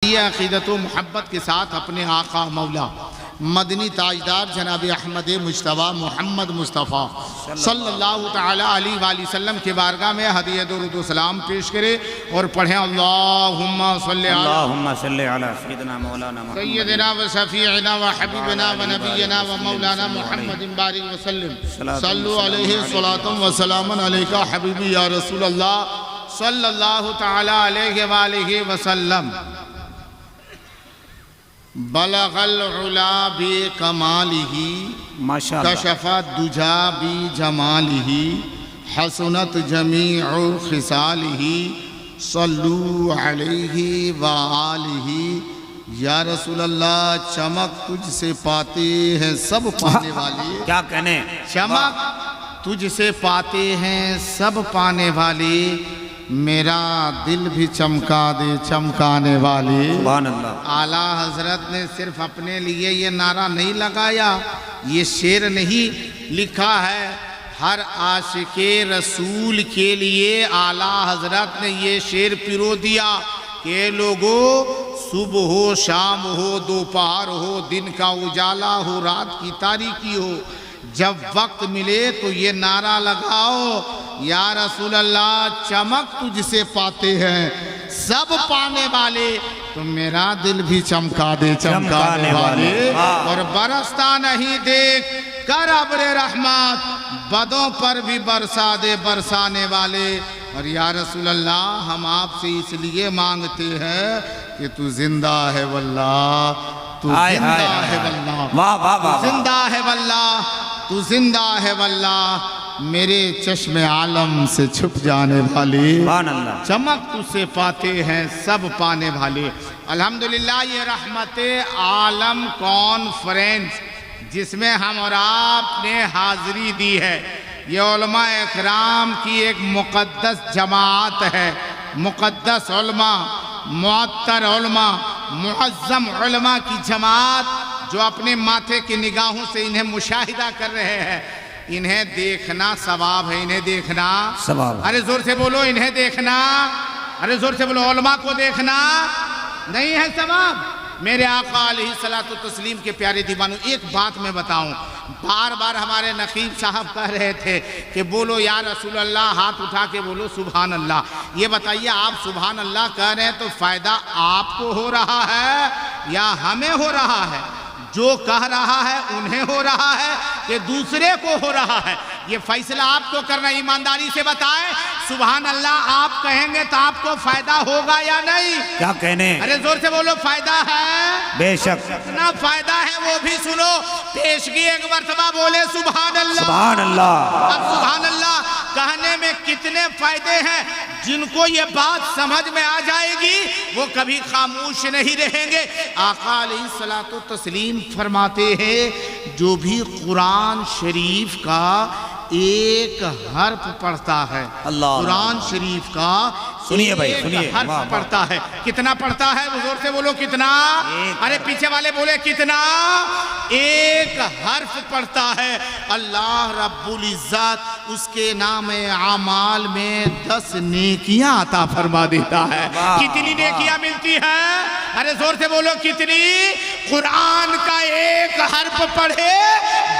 चाहिए अक़ीदत व मोहब्बत के साथ अपने आका मौला मदनी ताजदार जनाब अहमद मुश्तबा मोहम्मद मुस्तफ़ा सल्लल्लाहु ताला अलैहि वसल्लम के बारगाह में हदिया दुरूद व सलाम पेश करे और पढ़ें अल्लाहुम्मा सल्ली अला सय्यिदना व शफीअना व हबीबना व नबियना व मौलाना मुहम्मदिन बारिक व सल्लम सल्लु अलैहि सलातम व सलामन अलैका हबीबी या रसूल अल्लाह सल्लल्लाहु ताला अलैहि वसल्लम। बलगल उला बे कमालिही माशाअल्लाह कशफा दुजा बी जमालिही हसनत जमीउ खिसालिही सल्लू अलैहि व आलिही। या रसूल अल्लाह चमक तुझसे पाते हैं सब पाने वाले। क्या कहने, चमक तुझसे पाते हैं सब पाने वाले, मेरा दिल भी चमका दे चमकाने वाले। सुभान अल्लाह। आला हजरत ने सिर्फ अपने लिए ये नारा नहीं लगाया, ये शेर नहीं लिखा है, हर आशिके रसूल के लिए आला हजरत ने ये शेर पिरो दिया कि लोगों, सुबह हो शाम हो दोपहर हो दिन का उजाला हो रात की तारीकी हो, जब वक्त मिले तो ये नारा लगाओ, या रसूल अल्लाह चमक तुझसे पाते हैं सब पाने वाले, तो मेरा दिल भी चमका दे चमकाने वाले। और बरसता नहीं देख कर अब्रे रहमत, बदों पर भी बरसा दे बरसाने वाले। और या रसूल अल्लाह हम आपसे इसलिए मांगते हैं कि तू जिंदा है वल्लाह, तू जिंदा है वल्लाह, जिंदा है वल्लाह, तू जिंदा है वल्लाह, मेरे चश्मे आलम से छुप जाने वाले, चमक तुझसे पाते हैं सब पाने वाले। अल्हम्दुलिल्लाह ये रहमते आलम कॉन्फ्रेंस जिसमें हम और आपने हाजिरी दी है, ये उलमा इकराम की एक मुक़द्दस जमात है, मुक़द्दस उलमा, मुअत्तर उलमा, मुअज़्ज़म उलमा की जमात जो अपने माथे की निगाहों से इन्हें मुशाहिदा कर रहे हैं। इन्हें देखना सवाब है, इन्हें देखना सवाब। अरे जोर से बोलो, इन्हें देखना, अरे जोर से बोलो, उलमा को देखना नहीं है सवाब। मेरे आका अलैहिस्सलातु तस्लीम के प्यारे दीवानों, एक बात मैं बताऊं, बार बार हमारे नकीब साहब कह रहे थे कि बोलो या रसूल अल्लाह, हाथ उठा के बोलो सुभान अल्लाह। ये बताइए आप सुभान अल्लाह कह रहे हैं तो फायदा आपको हो रहा है या हमें हो रहा है? जो कह रहा है उन्हें हो रहा है कि दूसरे को हो रहा है? ये फैसला आपको करना, ईमानदारी से बताएं। सुभान अल्लाह आप कहेंगे तो आपको फायदा होगा या नहीं? क्या कहने, अरे जोर से बोलो, फायदा है बेशक। कितना फायदा है वो भी सुनो। पेशगी एक मर्तबा बोले सुभान अल्लाह, सुभान अल्लाह। अब सुभान अल्लाह कहने में कितने फायदे हैं, जिनको ये बात समझ में आ जाएगी वो कभी खामोश नहीं रहेंगे। आका अलैहिस्सलातु तस्लीम फरमाते हैं, जो भी कुरान शरीफ का एक हर्फ पढ़ता है, कुरान शरीफ का सुनिए भाई, सुनिए, हर्फ पढ़ता है, कितना पढ़ता है? वो जोर से बोलो कितना। अरे पीछे वाले बोले कितना? एक हर्फ पढ़ता है, अल्लाह रब्बुल इज्जत उसके नाम आमाल में 10 नेकियां अता फरमा देता है। कितनी नेकियां मिलती हैं? अरे जोर से बोलो कितनी? कुरान का एक हर्फ पढ़े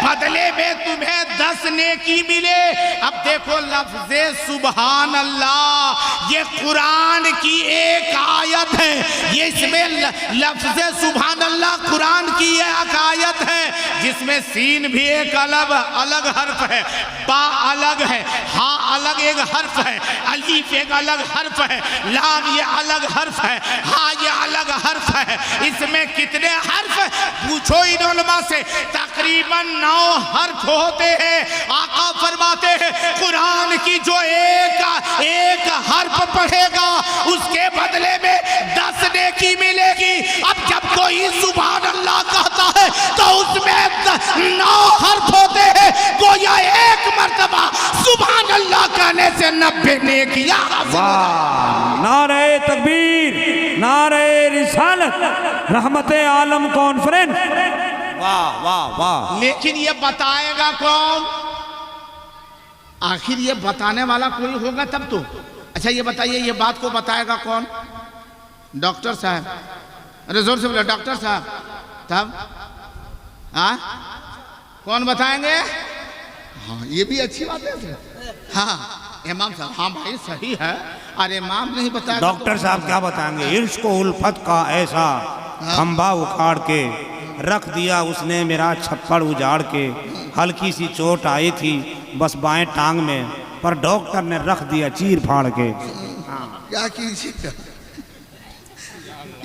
बदले में तुम्हें 10 नेकी मिले। अब देखो लफ्ज़े सुभान अल्लाह, ये कुरान की एक आयत है, ये इसमें लफ्ज़े सुभान अल्लाह कुरान की एक आयत है जिसमें सीन भी एक अलग हर्फ है, बा अलग है, हा अलग एक हर्फ है, अलीफ एक अलग हर्फ है, लाम ये अलग हर्फ है, हा ये अलग हर्फ है। इसमें कितने हर्फ पूछो इन उलमा से, तकरीबन 9 हर्फ होते हैं। आका फरमाते हैं कुरान की जो एक हर्फ पढ़ेगा उसके बदले में 10 नेकी मिलेगी। अब जब कोई सुभान अल्लाह कहता है तो उसमें 9 हर्फ होते हैं, गोया एक मर्तबा सुभान अल्लाह कहने से 90 नेकियां। वाह, नारे तकबीर, नारे रिसालत, रहमते आलम कॉन्फ्रेंस। वाह वाह वाह। लेकिन ये बताएगा कौन? आखिर ये बताने वाला कोई होगा तब तो। अच्छा ये बताइए, ये बात को बताएगा कौन? डॉक्टर साहब, अरे जोर से बोलो डॉक्टर साहब। तब कौन बताएंगे? हाँ ये भी अच्छी बात है। हाँ इमाम साहब, हाँ भाई सही है। अरे इमाम नहीं बताया डॉक्टर साहब क्या बताएंगे? इश्क उल्फत का ऐसा खंबा उखाड़ के रख दिया उसने मेरा छप्पड़ उजाड़ के। हल्की सी चोट आई थी बस बाएं टांग में, पर डॉक्टर ने रख दिया चीर फाड़ के। क्या कीजिएगा,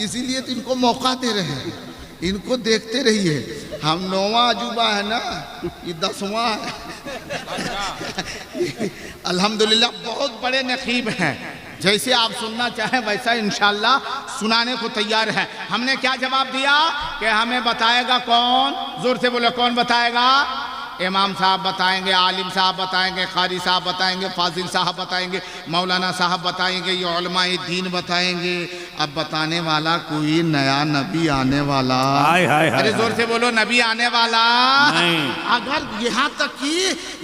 इसीलिए तो इनको मौका दे रहे हैं, इनको देखते रहिए। हम 9वां अजूबा है ना, ये 10वां है। अल्हम्दुलिल्लाह बहुत बड़े नकीब हैं, जैसे आप सुनना चाहें वैसा इंशाल्लाह सुनाने को तैयार है। हमने क्या जवाब दिया कि हमें बताएगा कौन? जोर से बोलो कौन बताएगा? इमाम साहब बताएंगे, आलिम साहब बताएंगे, कारी साहब बताएंगे, फाजिल साहब बताएंगे, मौलाना साहब बताएंगे, ये उलमाए दीन बताएंगे। अब बताने वाला कोई नया नबी आने वाला। अरे जोर से बोलो नबी आने वाला नहीं। अगर यहाँ तक कि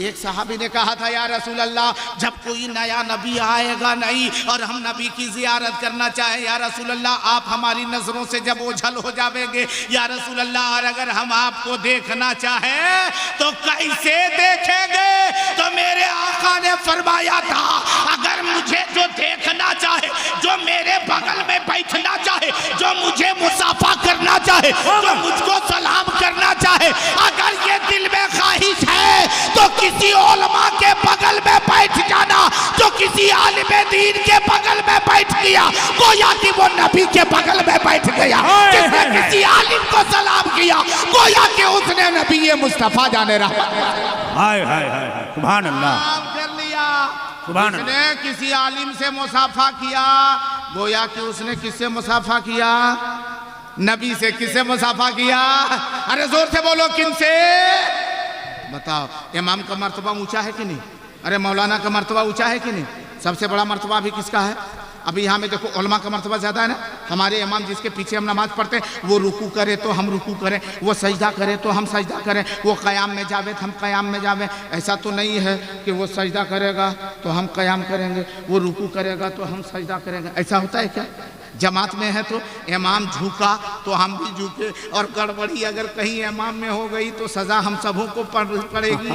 एक साहबी ने कहा था या रसूल अल्लाह, जब कोई नया नबी आएगा नहीं और हम नबी की जियारत करना चाहे या रसूल अल्लाह, आप हमारी नजरों से जब ओझल हो जाएंगे या रसूल अल्लाह, और अगर हम आपको देखना चाहे तो कैसे देखेंगे? तो मेरे आका ने फरमाया था, अगर मुझे जो देखना चाहे, जो मेरे बगल में बैठना चाहे, जो मुझे मुसाफा करना चाहे, जो मुझको सलाम करना चाहे, अगर ये दिल में ख्वाहिश है तो किसी उलमा के बगल में बैठ जाना। जो किसी आलिम दीन के बगल में बैठ गया गोया कि वो नबी के बगल में बैठ गया। जिसने किसी आलिम को सलाम किया गोया कि उसने नबी मुस्तफा जाने रहा। हाय हाय हाय सुभान अल्लाह कर लिया। सुभान उसने किसी आलिम से मुसाफा किया गोया कि उसने किससे मुसाफा किया? नबी से। किससे मुसाफा किया? अरे जोर से बोलो किनसे? बताओ इमाम का मर्तबा ऊंचा है कि नहीं? अरे मौलाना का मर्तबा ऊंचा है कि नहीं? सबसे बड़ा मर्तबा भी किसका है? अभी यहाँ में देखो उलमा का मर्तबा ज़्यादा है ना। हमारे इमाम जिसके पीछे हम नमाज पढ़ते हैं वो रुकू करे तो हम रुकू करें, वो सजदा करे तो हम सजदा करें, वो क़याम में जावे तो हम क़याम में जावे। ऐसा तो नहीं है कि वो सजदा करेगा तो हम क़याम करेंगे, वो रुकू करेगा तो हम सजदा करेंगे। ऐसा होता है क्या? जमात में है तो इमाम झुका तो हम भी झुके, और गड़बड़ी अगर कहीं इमाम में हो गई तो सज़ा हम सबों को पड़ेगी।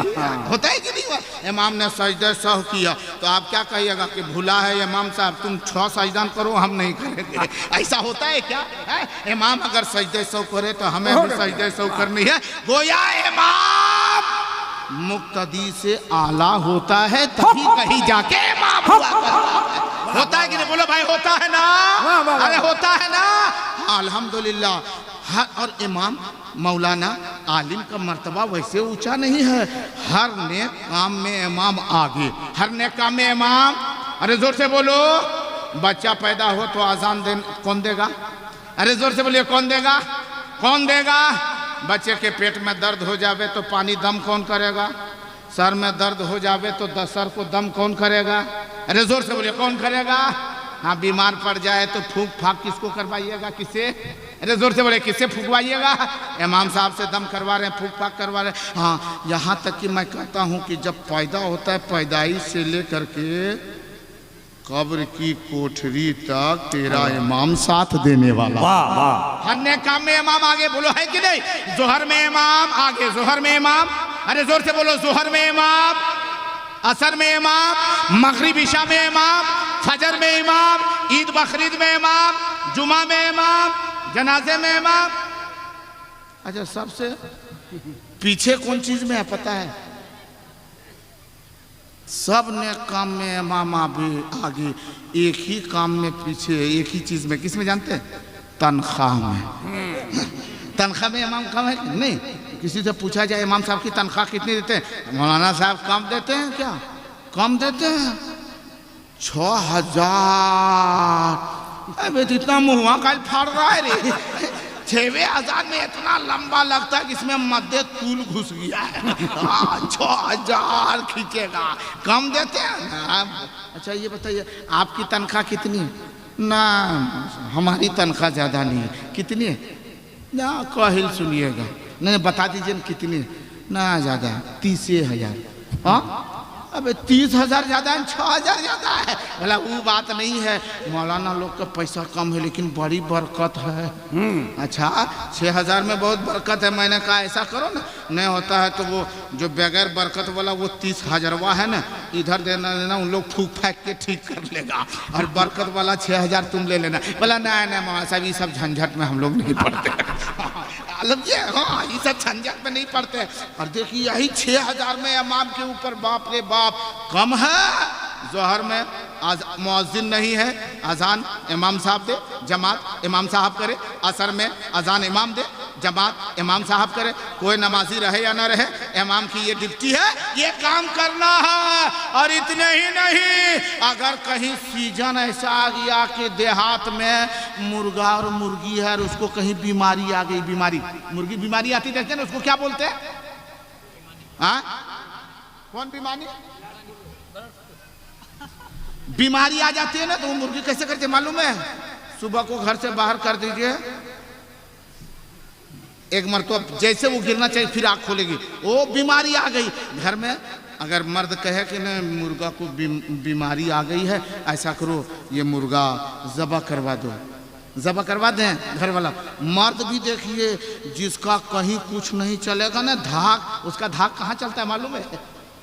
होता है कि नहीं? इमाम ने सजदा सहव किया तो आप क्या कहिएगा कि भूला है इमाम साहब, तुम 6 सजदा करो हम नहीं करेंगे। ऐसा होता है क्या? है? इमाम अगर सजदा सहव करे तो हमें भी सजदा सहव करनी है। गोया इमाम मुक्तदी से आला होता है तभी कहीं जाके इमाम हुआ करता है। होता है कि नहीं? बोलो भाई होता है ना? अरे होता है ना? अल्हम्दुलिल्लाह। और इमाम मौलाना आलिम का मर्तबा वैसे ऊंचा नहीं है। हर नेक काम में इमाम आगे, हर नेक काम में इमाम। अरे जोर से बोलो। बच्चा पैदा हो तो आजान दे कौन देगा? अरे जोर से बोलिए कौन देगा? कौन देगा? बच्चे के पेट में दर्द हो जावे तो पानी दम कौन करेगा? सर में दर्द हो जावे तो सर को दम कौन करेगा? अरे जोर से बोलिए कौन करेगा? हाँ बीमार पड़ जाए तो फूंक फाक किसको करवाइएगा? किससे? अरे जोर से बोले किससे फूंकवाइएगा? इमाम साहब से दम करवा रहे हैं, फूंक फाक करवा रहे हैं। हाँ यहाँ तक कि मैं कहता हूँ कि जब पैदा होता है पैदाइश से लेकर के कब्र की कोठरी तक तेरा इमाम साथ देने वाला। वाह वाह। हर ने काम में इमाम आगे। बोलो है कि नहीं? जोहर में इमाम आगे, जोहर में इमाम। अरे जोर से बोलो जोहर में इमाम, असर में इमाम, मगरिब इशा में इमाम, फजर में इमाम, ईद बकरीद में इमाम, जुमा में इमाम, जनाजे में इमाम। अच्छा सबसे पीछे कौन चीज में है पता है? सब ने काम में इमाम आगे, एक ही काम में पीछे, एक ही चीज में। किस में जानते हैं? तनख्वाह में। तनख्वाह में इमाम कम है नहीं? किसी से पूछा जाए इमाम साहब की तनख्वाह कितनी देते हैं? मौलाना साहब कम देते हैं क्या? कम देते हैं 6000। अबे इतना मुँह काल फाड़ रहा है रे। 6000 में इतना लंबा लगता है कि इसमें मध्य तूल घुस गया है। 6000 खींचेगा, कम देते हैं। अच्छा ये बताइए आपकी तनख्वाह कितनी है? ना हमारी तनख्वाह ज़्यादा नहीं है। कितनी है? ना काहिल सुनिएगा। नहीं बता दीजिए कितनी है? ना ज़्यादा 30,000। हाँ अबे 30,000 ज़्यादा है, 6,000 ज़्यादा है। बोला वो बात नहीं है, मौलाना लोग का पैसा कम है लेकिन बड़ी बरकत है। अच्छा 6,000 में बहुत बरकत है। मैंने कहा ऐसा करो ना, नहीं होता है तो वो जो बगैर बरकत वाला वो 30,000 है ना, इधर देना लेना उन लोग फूक फाक के ठीक कर लेगा, और बरकत वाला 6,000 तुम ले लेना। बोला नहीं नहीं मौलाना साहब ये सब झंझट में हम लोग नहीं पढ़ते। ये हाँ ये सब झंझट में नहीं पड़ते। और देखिए यही 6,000 में इमाम के ऊपर बाप रे बाप कम है। जोहर में मुअज्जिन नहीं है, अजान इमाम साहब दे, जमात इमाम साहब करे। असर में अजान इमाम दे, जमात इमाम साहब करे। कोई नमाजी रहे या ना रहे, इमाम की ये ड्यूटी है, ये काम करना है। और इतने ही नहीं, अगर कहीं सीजन ऐसा आ गया कि देहात में मुर्गा और मुर्गी है और उसको कहीं बीमारी आ गई, बीमारी मुर्गी बीमारी आती देखते हैं ना, उसको क्या बोलते हैं? हाँ कौन बीमारी? बीमारी आ जाती है ना, तो वो मुर्गी कैसे करते मालूम है? सुबह को घर से बाहर कर दीजिए, एक मरतबा जैसे वो गिरना चाहिए फिर आँख खोलेगी, वो बीमारी आ गई घर में। अगर मर्द कहे कि नहीं मुर्गा को बीमारी आ गई है, ऐसा करो ये मुर्गा ज़बह करवा दो, ज़बह करवा दें घर वाला। मर्द भी देखिए जिसका कहीं कुछ नहीं चलेगा ना, धाक, उसका धाक कहाँ चलता है मालूम है?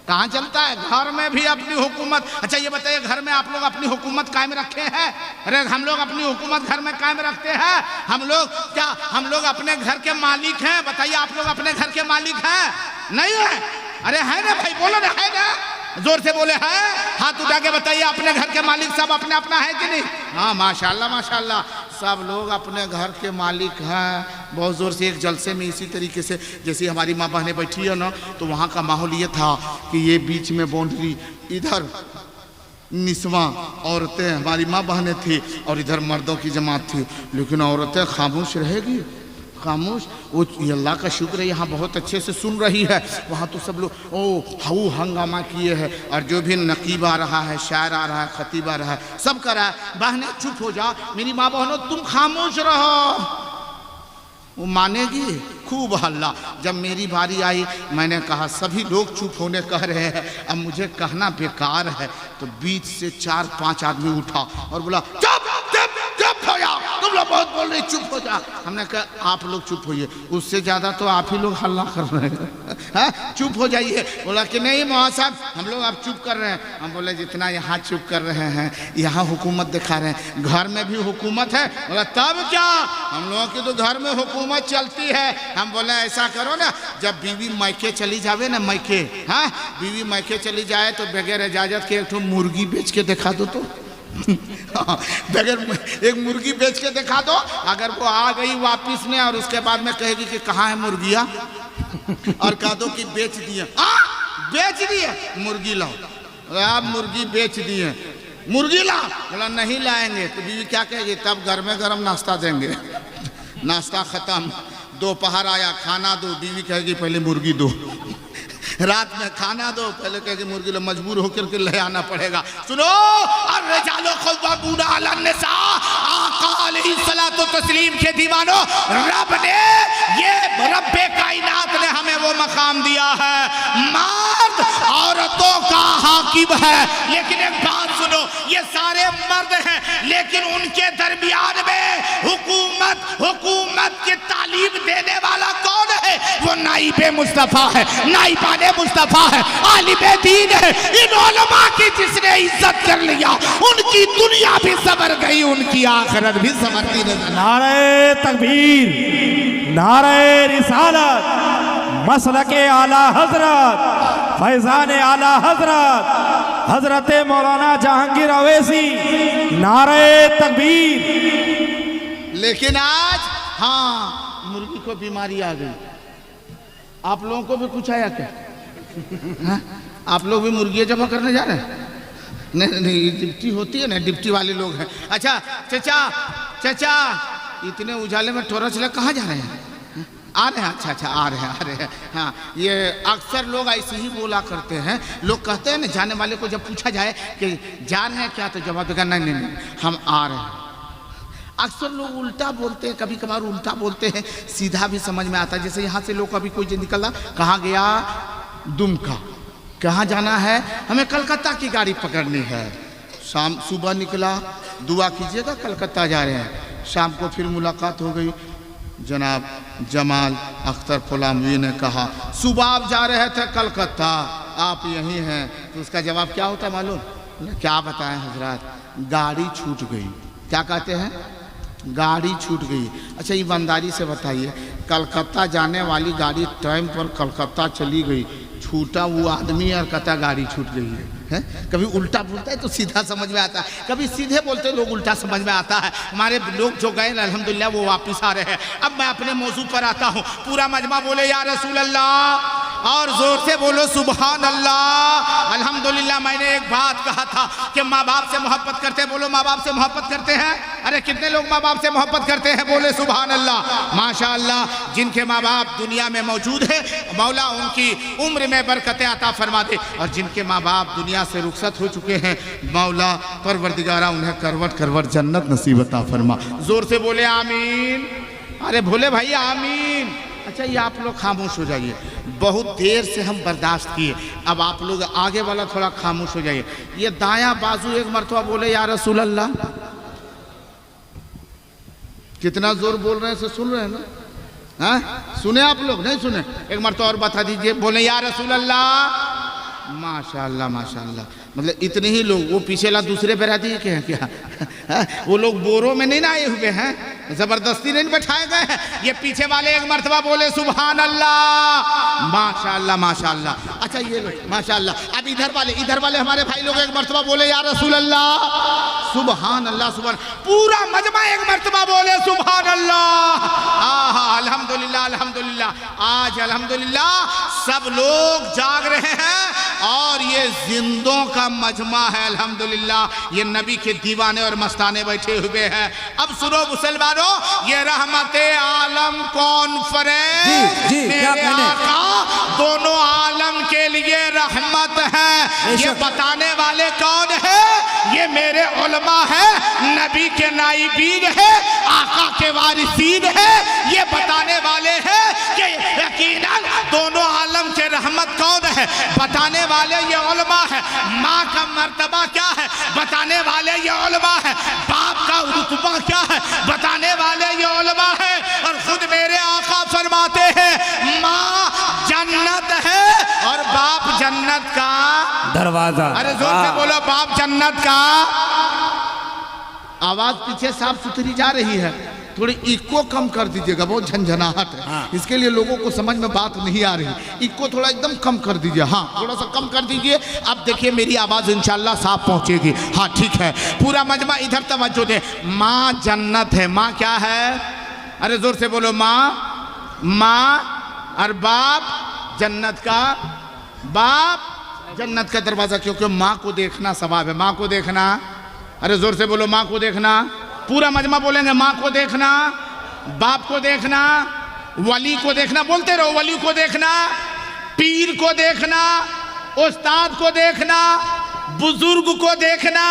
कहाँ चलता है? घर में भी अपनी हुकूमत। अच्छा ये बताइए, घर में आप लोग अपनी हुकूमत कायम रखे हैं? अरे हम लोग अपनी हुकूमत घर में कायम रखते हैं। हम लोग क्या, हम लोग अपने घर के मालिक हैं? बताइए आप लोग अपने घर के मालिक हैं? नहीं है? अरे है ना भाई, बोलो ना, है ना? जोर से बोले है, हाथ उठा के बताइए अपने घर के मालिक सब अपने अपना है कि नहीं? हाँ माशाल्लाह माशाल्लाह, सब लोग अपने घर के मालिक हैं। बहुत ज़ोर से एक जलसे में इसी तरीके से, जैसे हमारी माँ बहनें बैठी है ना, तो वहाँ का माहौल ये था कि ये बीच में बाउंड्री, इधर निस्वां औरतें हमारी माँ बहनें थी और इधर मर्दों की जमात थी। लेकिन औरतें खामोश रहेगी, खामोश। वो अल्लाह का शुक्र है यहाँ बहुत अच्छे से सुन रही है। वहाँ तो सब लोग ओ हाउ हंगामा किए हैं, और जो भी नकीब आ रहा है, शायर आ रहा है, खतीब आ रहा है, सब कर रहा है। बहनें चुप हो जा, मेरी माँ बहनों तुम खामोश रहो। वो मानेगी? खूब हल्ला। जब मेरी बारी आई मैंने कहा सभी लोग चुप होने कह रहे हैं, अब मुझे कहना बेकार है, तो बीच से 4-5 आदमी उठा और बोला चुप चुप चुप हो जाओ, तुम लोग बहुत बोल रहे, चुप हो जाओ। हमने कहा आप लोग चुप होइए, उससे ज़्यादा तो आप ही लोग हल्ला कर रहे हैं, चुप हो जाइए। बोला कि नहीं मौलाना साहब हम लोग आप चुप कर रहे हैं। हम बोले जितना यहाँ चुप कर रहे हैं यहाँ हुकूमत दिखा रहे हैं, घर में भी हुकूमत है। बोला तब क्या, हम लोगों की तो घर में हुकूमत चलती है। हम बोले ऐसा करो ना, जब बीवी मैके चली जावे ना, मैके, हाँ बीवी मैके चली जाए तो बगैर इजाज़त के एक तो मुर्गी बेच के दिखा दो, तो बगैर एक मुर्गी बेच के दिखा दो। अगर वो आ गई वापिस में और उसके बाद में कहेगी कि कहाँ है मुर्गिया, और कह दो कि बेच दिए, बेच दिए मुर्गी लाओ, आप मुर्गी बेच दिए, मुर्गी लाओ। बोला नहीं लाएंगे, तो बीवी क्या कहेगी, तब घर में गरम नाश्ता देंगे। नाश्ता खत्म, दोपहर आया खाना दो, बीवी कहेगी पहले मुर्गी दो। रात में खाना दो, पहले कहेगी मुर्गी लो, मजबूर होकर के ले आना पड़ेगा। सुनो, अरे जालो खुदा अला निसा, आका अलैहिस्सलातु तस्लीम के दीवानो, रब ने, ये रब्बे कायनात ने हमें वो मकाम दिया है, मर्द औरतों का हाकिम है। लेकिन एक बात सुनो, ये सारे मर्द हैं, लेकिन उनके दरमियान में हुकूमत की तालीम देने वाला कौन है? वो नाइबे मुस्तफ़ा है, नाइबाने मुस्तफ़ा है, आलिमे दीन है। इन उलमा की जिसने इज्जत कर लिया, उनकी दुनिया भी संवर गई, उनकी आखिरत भी संवरती नजर। नारे तकबीर, नारे रिसालत, मसलके आला हजरत, फैजान आला हजरत, हजरत मौलाना जहांगीर अवैसी, नारे तकबीर। लेकिन आज हाँ मुर्गी को बीमारी आ गई। आप लोगों को भी कुछ आया क्या? हाँ? आप लोग भी मुर्गियाँ जमा करने जा रहे हैं? नहीं नहीं, डिप्टी होती है ना, डिप्टी वाले लोग हैं। अच्छा चचा, चचा इतने उजाले में टोरच ले कहाँ जा रहे हैं? आ रहे हैं? अच्छा अच्छा आ रहे हैं। हाँ ये अक्सर लोग ऐसे ही बोला करते हैं। लोग कहते हैं ना, जाने वाले को जब पूछा जाए कि जा रहे हैं क्या, तो जवाब देगा नहीं नहीं नहीं हम आ रहे हैं। अक्सर लोग उल्टा बोलते हैं, कभी कभार उल्टा बोलते हैं, सीधा भी समझ में आता है। जैसे यहाँ से लोग अभी कोई निकला, कहाँ गया? दुमका, कहाँ जाना है? हमें कलकत्ता की गाड़ी पकड़नी है। शाम सुबह निकला, दुआ कीजिएगा कलकत्ता जा रहे हैं। शाम को फिर मुलाकात हो गई। जनाब जमाल अख्तर फुलामी ने कहा सुबह आप जा रहे थे कलकत्ता, आप यहीं हैं। तो उसका जवाब क्या होता है मालूम? क्या बताएं हजरत, गाड़ी छूट गई। क्या कहते हैं? गाड़ी छूट गई। अच्छा ईमानदारी से बताइए, कलकत्ता जाने वाली गाड़ी टाइम पर कलकत्ता चली गई, छूटा वो आदमी और कहता गाड़ी छूट गई है? कभी उल्टा बोलता है तो सीधा समझ में आता है, कभी सीधे बोलते लोग उल्टा समझ में आता है। हमारे लोग जो गए अल्हम्दुलिल्लाह वो वापस आ रहे हैं। अब मैं अपने मौजू पर आता हूँ। पूरा मजमा बोले या रसूल अल्लाह, और जोर से बोलो सुभान अल्लाह। अल्हम्दुलिल्लाह मैंने एक बात कहा था कि माँ बाप से मोहब्बत करते, बोलो माँ बाप से मोहब्बत करते हैं। अरे कितने लोग माँ बाप से मोहब्बत करते हैं? बोले सुभान अल्लाह। माशाअल्लाह जिनके माँ बाप दुनिया में मौजूद है मौला उनकी उम्र में बरकतें अता फरमा दे, और जिनके माँ बाप दुनिया से रुखसत हो चुके हैं मौला परवरदिगारा उन्हें करवट करवट जन्नत नसीब अता फरमा। जोर से बोले आमीन। अरे भोले भाई आमीन। अच्छा ये आप लोग खामोश हो जाइए, बहुत देर से हम बर्दाश्त किए, अब आप लोग आगे वाला थोड़ा खामोश हो जाइए। ये दायां बाजू एक मरतबा बोले या रसूल अल्लाह। कितना जोर बोल रहे हैं से सुन रहे हैं ना? हाँ सुने आप लोग? नहीं सुने? एक मरतबा और बता दीजिए, बोले या रसूल अल्लाह। माशाअल्लाह माशाअल्लाह, मतलब इतने ही लोग। वो पीछे ला दूसरे पे रहती है क्या? क्या वो लोग बोरों में नहीं ना आए हुए हैं, जबरदस्ती नहीं बैठाए गए हैं। ये पीछे वाले एक मर्तबा बोले सुभान अल्लाह। माशाअल्लाह माशाअल्लाह। अच्छा ये लोग माशाअल्लाह। अब इधर वाले हमारे भाई लोग एक मर्तबा बोले या रसूल अल्लाह। सुभान अल्लाह सुभान। पूरा मजमा एक मर्तबा बोले सुभान अल्लाह। अल्हम्दुलिल्लाह अल्हम्दुलिल्लाह। आज अल्हम्दुलिल्लाह सब लोग जाग रहे हैं और ये जिंदों का मजमा है अल्हम्दुलिल्लाह। ये नबी के दीवाने और मस्ताने बैठे हुए हैं। अब सुनो मुसलमानों, ये रहमते आलम कॉन्फ्रेंस मेरे आका दोनों आलम के लिए रहमत है। ये बताने वाले कौन है? ये मेरे उलमा है, नबी के नाइबीन है, आका के वारिसीन है। ये बताने वाले हैं कि यकीनन दोनों आलम के रहमत कौन है? बताने वाले ये उलमा है। माँ का मर्तबा क्या है? बताने वाले ये उलमा है। बाप का रुतबा क्या है? बताने वाले ये उलमा है। और खुद मेरे आका फरमाते हैं माँ जन्नत है और बाप जन्नत का दरवाजा। अरे जोर से बोलो बाप जन्नत का। आवाज पीछे साफ सुथरी जा रही है, थोड़ी इको कम कर दीजिएगा, बहुत झंझनाहट है। हाँ। इसके लिए लोगों को समझ में बात नहीं आ रही। इको थोड़ा एकदम कम कर दीजिए। हाँ थोड़ा सा कम कर दीजिए। अब देखिए मेरी आवाज़ इंशाल्लाह साफ पहुंचेगी। हाँ ठीक है। पूरा मजमा इधर तवज्जो दे। माँ जन्नत है। माँ क्या है? अरे जोर से बोलो माँ। माँ और बाप जन्नत का, बाप जन्नत का दरवाज़ा। क्योंकि माँ को देखना सवाब है। माँ को देखना, अरे जोर से बोलो माँ को देखना। पूरा मजमा बोलेंगे माँ को देखना, बाप को देखना, वली को देखना, बोलते रहो वली को देखना, पीर को देखना, उस्ताद को देखना, बुजुर्ग को देखना,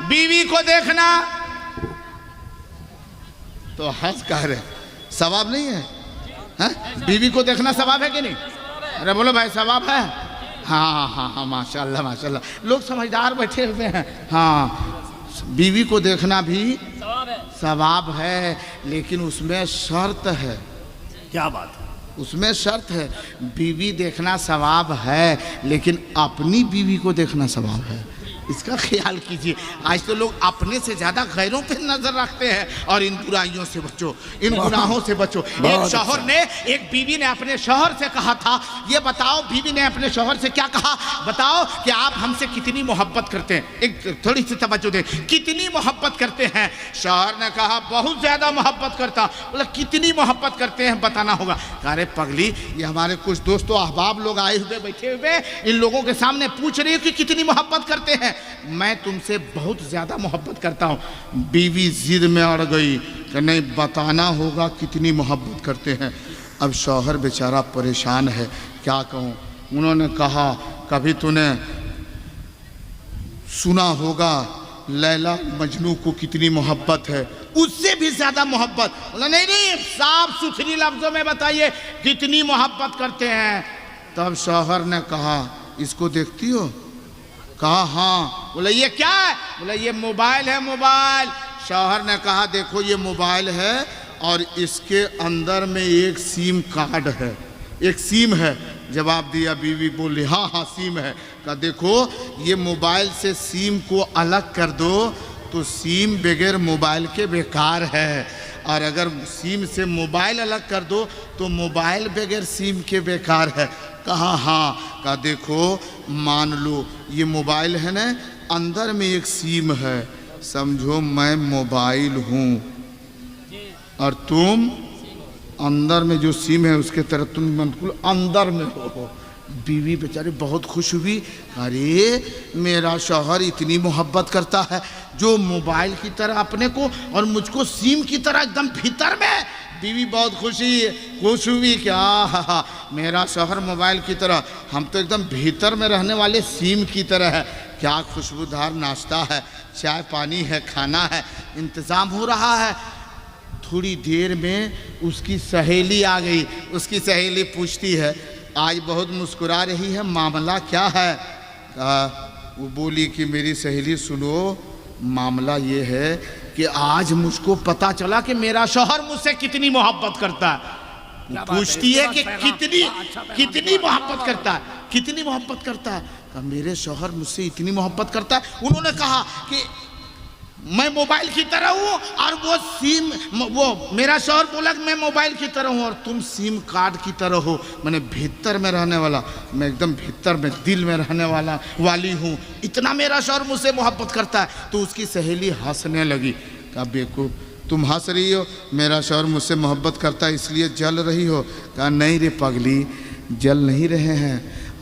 बीवी को देखना। तो हंस कह रहे सवाब नहीं है? हा? बीवी को देखना सवाब है कि नहीं? अरे बोलो भाई सवाब है। हाँ हाँ हाँ माशाल्लाह माशाल्लाह। लोग समझदार बैठे हुए हैं। हाँ बीवी को देखना भी सवाब है, लेकिन उसमें शर्त है। क्या बात है? उसमें शर्त है। बीवी देखना सवाब है, लेकिन अपनी बीवी को देखना सवाब है। इसका ख्याल कीजिए। आज तो लोग अपने से ज़्यादा गैरों पे नज़र रखते हैं। और इन बुराइयों से बचो, इन गुनाहों से बचो। एक शौहर ने, एक बीवी ने अपने शौहर से कहा था, ये बताओ, बीवी ने अपने शौहर से क्या कहा? बताओ कि आप हमसे कितनी मोहब्बत करते हैं। एक थोड़ी सी तवज्जो दें, कितनी मोहब्बत करते हैं? शौहर ने कहा बहुत ज़्यादा मोहब्बत करता। बोला कितनी मोहब्बत करते हैं बताना होगा। अरे पगली, ये हमारे कुछ दोस्तों अहबाब लोग आए हुए बैठे हुए, इन लोगों के सामने पूछ रही हो कि कितनी मोहब्बत करते हैं। मैं तुमसे बहुत ज़्यादा मोहब्बत करता हूँ। बीवी जिद में अड़ गई कि नहीं बताना होगा कितनी मोहब्बत करते हैं। अब शौहर बेचारा परेशान है, क्या कहूँ। उन्होंने कहा कभी तूने सुना होगा लैला मजनू को कितनी मोहब्बत है, उससे भी ज़्यादा मोहब्बत। बोला नहीं नहीं, साफ सुथरी लफ्ज़ों में बताइए कितनी मोहब्बत करते हैं। तब शौहर ने कहा इसको देखती हो? कहा हाँ। बोला ये क्या है? बोला ये मोबाइल है, मोबाइल। शौहर ने कहा देखो ये मोबाइल है और इसके अंदर में एक सिम कार्ड है, एक सिम है। जवाब दिया बीवी, बोली हाँ हाँ सिम है। कहा देखो ये मोबाइल से सिम को अलग कर दो तो सिम बगैर मोबाइल के बेकार है, और अगर सिम से मोबाइल अलग कर दो तो मोबाइल बगैर सिम के बेकार है। कहा हाँ। कहा देखो मान लो ये मोबाइल है ना, अंदर में एक सिम है, समझो मैं मोबाइल हूँ और तुम अंदर में जो सिम है उसके तरह तुम बिल्कुल अंदर में हो। बीवी बेचारी बहुत खुश हुई, अरे मेरा शौहर इतनी मोहब्बत करता है जो मोबाइल की तरह अपने को और मुझको सिम की तरह एकदम भीतर में। बीवी बहुत खुश हुई कि हाँ मेरा शौहर मोबाइल की तरह, हम तो एकदम भीतर में रहने वाले सिम की तरह है। क्या खुशबूदार नाश्ता है, चाय पानी है, खाना है, इंतज़ाम हो रहा है। थोड़ी देर में उसकी सहेली आ गई। उसकी सहेली पूछती है, आज बहुत मुस्कुरा रही है, मामला क्या है? वो बोली कि मेरी सहेली सुनो, मामला ये है कि आज मुझको पता चला कि मेरा शौहर मुझसे कितनी मोहब्बत करता है। पूछती है कि कितनी मोहब्बत करता है, कितनी मोहब्बत करता है? कहा मेरे शौहर मुझसे इतनी मोहब्बत करता है। उन्होंने कहा कि मैं मोबाइल की तरह हूँ और वो सिम, वो मेरा शौहर बोला कि मैं मोबाइल की तरह हूँ और तुम सिम कार्ड की तरह हो, मैंने भीतर में रहने वाला, मैं एकदम भीतर में दिल में रहने वाली हूँ, इतना मेरा शौहर मुझसे मोहब्बत करता है। तो उसकी सहेली हंसने लगी। कहा बेवकूफ़ तुम हंस रही हो, मेरा शौहर मुझसे मोहब्बत करता है इसलिए जल रही हो। कहा नहीं रे पगली, जल नहीं रहे हैं,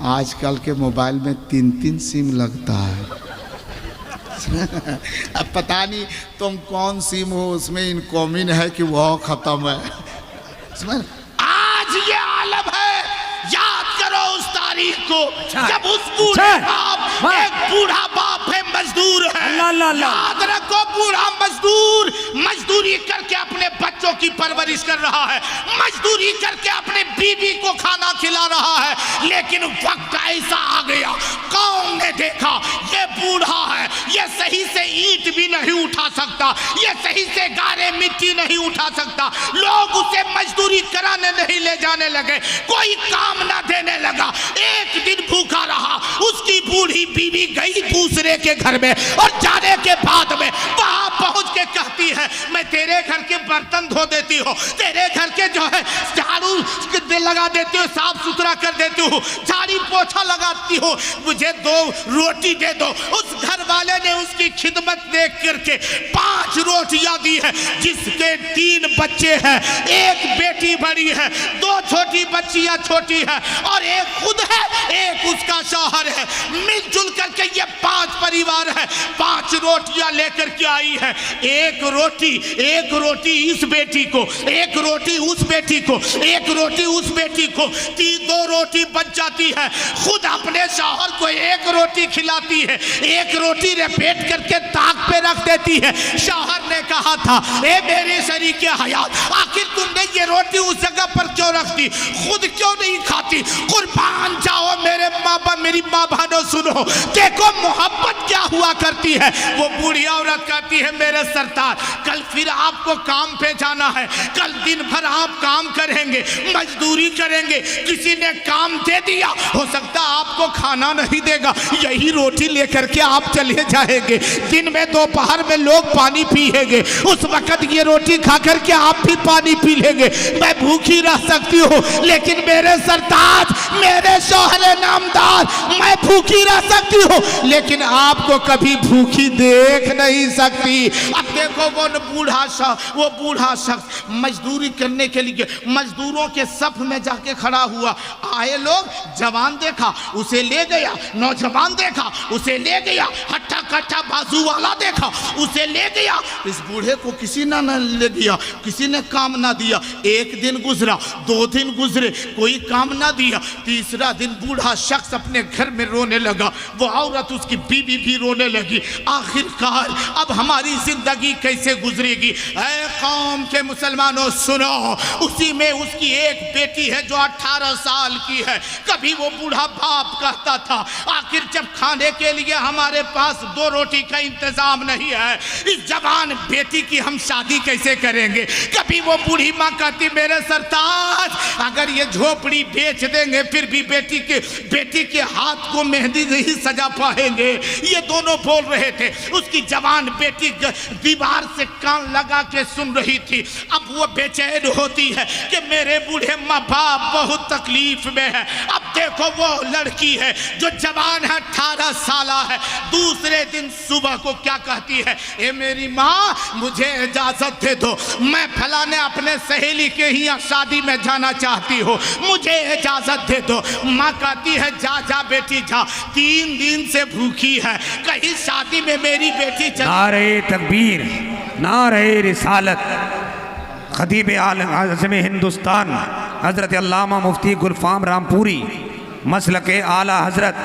आजकल के मोबाइल में 3-3 सिम लगता है। अब पता नहीं तुम कौन सिम हो, उसमें इनकॉमिन है कि वह खत्म है। आज ये आलम है, याद करो उस तारीख को जब उस बूढ़े बाप, एक बूढ़ा बाप है, मजदूर है, याद रखो बूढ़ा मजदूर, मजदूरी करके अपने बच्चों की परवरिश कर रहा है, मजदूरी करके अपने बीवी को खाना खिला रहा है। लेकिन वक्त ऐसा आ गया, कौम ने देखा ये बूढ़ा है, ये सही से ईंट भी नहीं उठा सकता, ये सही से गारे मिट्टी नहीं उठा सकता। लोग उसे मजदूरी कराने नहीं ले जाने लगे, कोई काम ना देने लगा। एक दिन भूखा रहा, उसकी बूढ़ी बीवी गई दूसरे के घर में और जाने के बाद में वहां पहुंच के कहती है मैं तेरे घर के बर्तन धो देती हूँ, तेरे घर के जो है झाड़ू लगा देती हूँ, साफ सुथरा कर देती हूँ, झाड़ी पोछा लगाती हूँ, मुझे 2 रोटी दे दो। उस घर वाले ने उसकी खिदमत देख करके 5 रोटियां दी है, जिसके 3 बच्चे हैं, 1 बेटी बड़ी है, 2 छोटी बच्चियां छोटी है और एक खुद है, एक उसका शौहर है। मिलजुल करके ये 5 परिवार है, 5 रोटियां लेकर के आई है। एक रोटी इस बेटी को, एक रोटी उस बेटी को, एक रोटी उस बेटी को, 2 रोटी बच जाती है। खुद अपने शौहर को 1 रोटी खिलाती है, 1 रोटी रिपीट करके ताक पे रख देती है। शौहर ने कहा था ए मेरे शरीके हयात, आखिर तुमने ये रोटी उस जगह पर क्यों रख दी, खुद क्यों नहीं खाती? कुर्बान जाओ मेरे माँ बाप, मेरी माँ बहनों सुनो, देखो मोहब्बत क्या हुआ करती है। वो बूढ़ी औरत कहती है मेरे सरदार कल फिर आपको काम पे जाना है, कल दिन भर आप काम करेंगे, मजदूरी करेंगे, किसी ने काम दे दिया, हो सकता आपको खाना नहीं देगा, यही रोटी लेकर के आप चले जाएंगे। दिन में दोपहर में लोग पानी पिएंगे, उस वक्त ये रोटी खा करके आप भी पानी पी लेंगे। मैं भूखी रह सकती हूँ, लेकिन मेरे सरताज, मेरे शौहरे नामदार, मैं भूखी रह सकती हूँ, लेकिन आपको कभी भूखी देख नहीं सकती। अब देखो वो बूढ़ा शख्स मजदूरी करने के लिए मजदूरों के सफ में जाके खड़ा हुआ। आए लोग, जवान देखा उसे ले गया, नौजवान देखा उसे ले गया, हट्टा कट्ठा बाजू वाला देखा, उसे ले गया। इस बूढ़े को किसी ने न ले गया, किसी ने काम ना दिया। एक दिन गुजरा, 2 दिन गुजरे, कोई काम ना दिया। तीसरा दिन बूढ़ा शख्स अपने घर में रोने लगा, वो औरत उसकी बीवी भी रोने लगी। आखिरकार अब हमारी जिंदगी कैसे गुजरेगी? ऐ कौम के मुसलमानों सुनो, उसी में उसकी एक बेटी है जो 18 साल की है। कभी वो बूढ़ा बाप कहता था, आखिर जब खाने के लिए हमारे पास 2 रोटी का इंतजाम नहीं है, इस जवान बेटी की हम शादी कैसे करेंगे? कभी वो बूढ़ी माँ कहती, मेरे सरताज अगर ये झोपड़ी बेच देंगे फिर भी बेटी के हाथ को मेहंदी नहीं सजा पाएंगे। ये दोनों बोल रहे थे। उसकी जवान बेटी दीवार से कान लगा के सुन रही थी। अब वो बेचैन होती है कि मेरे बूढ़े माँ बाप बहुत तकलीफ में है। अब देखो वो लड़की है जो जवान है, 18 साल है। दूसरे दिन सुबह को क्या कहती है, ए मेरी माँ मुझे इजाजत दे दो, मैं फलाने अपने सहेली के यहाँ शादी में जाना चाहती हूँ, मुझे इजाजत दे दो। माँ कहती है जा जा बेटी जा, 3 दिन से भूखी है, कहीं शादी में मेरी बेटी चल। नारे तकबीर, नारे रिसालत। खतीब आज़म हिंदुस्तान हज़रत अल्लामा मुफ्ती गुलफ़ाम रामपुरी, मसलक आला हज़रत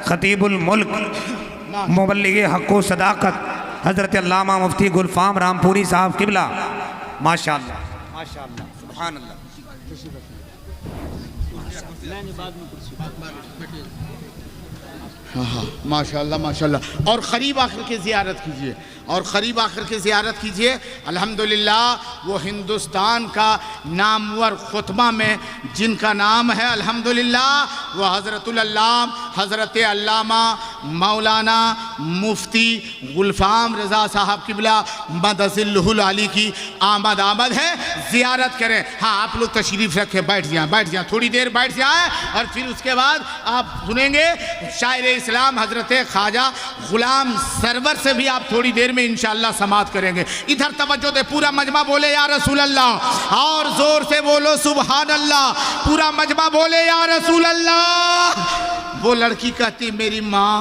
खतीबुल मुल्क मुबल्लिग हक़ व सदाकत हज़रत अल्लामा मुफ्ती गुलफ़ाम रामपुरी साहब किबला। माशाअल्लाह माशाअल्लाह सुभान अल्लाह। हाँ माशाल्लाह माशाल्लाह। और क़रीब आकर के ज़ियारत कीजिए, और क़रीब आकर के ज़ियारत कीजिए। अल्हम्दुलिल्लाह वो हिंदुस्तान का नामवर खुतबा में जिनका नाम है अल्हम्दुलिल्लाह, वो हज़रत अल्लामा मौलाना मुफ्ती गुलफ़ाम रज़ा साहब किबला मदसिल्लुहुल आली की आमद है। ज़ियारत करें। हाँ आप लोग तशरीफ़ रखें, बैठ जाएँ, थोड़ी देर बैठ जाएँ और फिर उसके बाद आप सुनेंगे शायर इस्लाम हज़रत ख्वाजा ग़ुलाम सरवर से भी आप थोड़ी देर में इंशाअल्लाह समाअत करेंगे। इधर तवज्जो दे, पूरा मजमा बोले या रसूल अल्लाह, और जोर से बोलो सुभान अल्लाह। पूरा मजमा बोले या रसूल अल्लाह। वो लड़की कहती मेरी माँ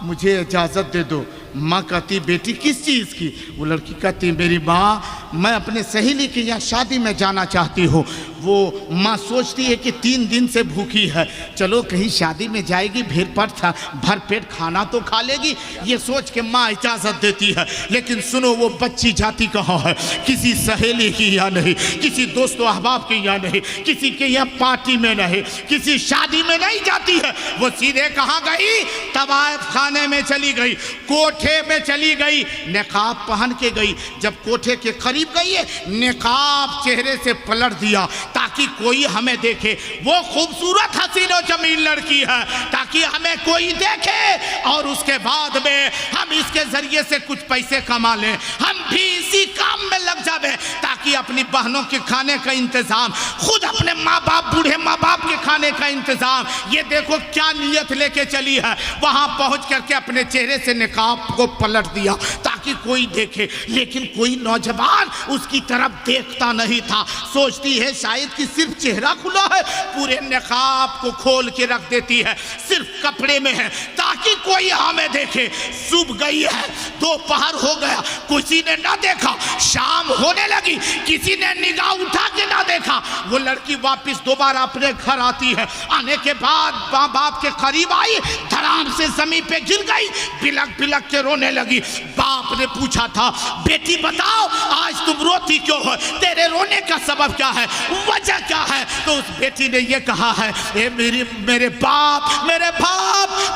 मुझे इजाज़त दे दो। माँ कहती बेटी किस चीज़ की? वो लड़की कहती मेरी माँ मैं अपने सहेली के यहाँ शादी में जाना चाहती हूँ। वो माँ सोचती है कि 3 दिन से भूखी है, चलो कहीं शादी में जाएगी भर पेट खाना तो खा लेगी, ये सोच के माँ इजाज़त देती है। लेकिन सुनो वो बच्ची जाती कहाँ है? किसी सहेली की यहाँ नहीं, किसी दोस्त अहबाब के यहाँ नहीं, किसी के यहाँ पार्टी में नहीं, किसी शादी में नहीं जाती है। वो सीधे कहाँ गई? तवायफ खाने में चली गई, कोठे में चली गई, निकाब पहन के गई। जब कोठे के करीब गई है, निकाब चेहरे से पलट दिया ताकि कोई हमें देखे। वो खूबसूरत हसीन और जमील लड़की है ताकि हमें कोई देखे और उसके बाद में हम इसके जरिए से कुछ पैसे कमा लें, हम भी इसी काम में लग जावे ताकि अपनी बहनों के खाने का इंतजाम, खुद अपने माँ बाप बूढ़े माँ बाप के खाने का इंतजाम। ये देखो क्या नियत लेके चली है। वहां पहुंच करके अपने चेहरे से निकाब को पलट दिया ताकि कोई देखे, लेकिन कोई नौजवान उसकी तरफ देखता नहीं था। सोचती है शायद कि सिर्फ चेहरा खुला है, पूरे निकाब को खोल के रख देती है, सिर्फ कपड़े में है ताकि कोई हमें देखे। सुबह गई है, दोपहर हो गया, किसी ने ना देखा, शाम होने लगी, किसी ने निगाह उठा के ना देखा। वो लड़की वापस दोबारा अपने घर आती है। आने के बाद माँ बाप के करीब आई, धड़ाम से जमीन पे गिर गई, बिलक बिलक के रोने लगी। बाप ने पूछा था बेटी बताओ आज तुम रोती क्यों हो, तेरे रोने का सबब क्या है, वजह क्या है? तो उस बेटी ने ये कहा है मेरे बाप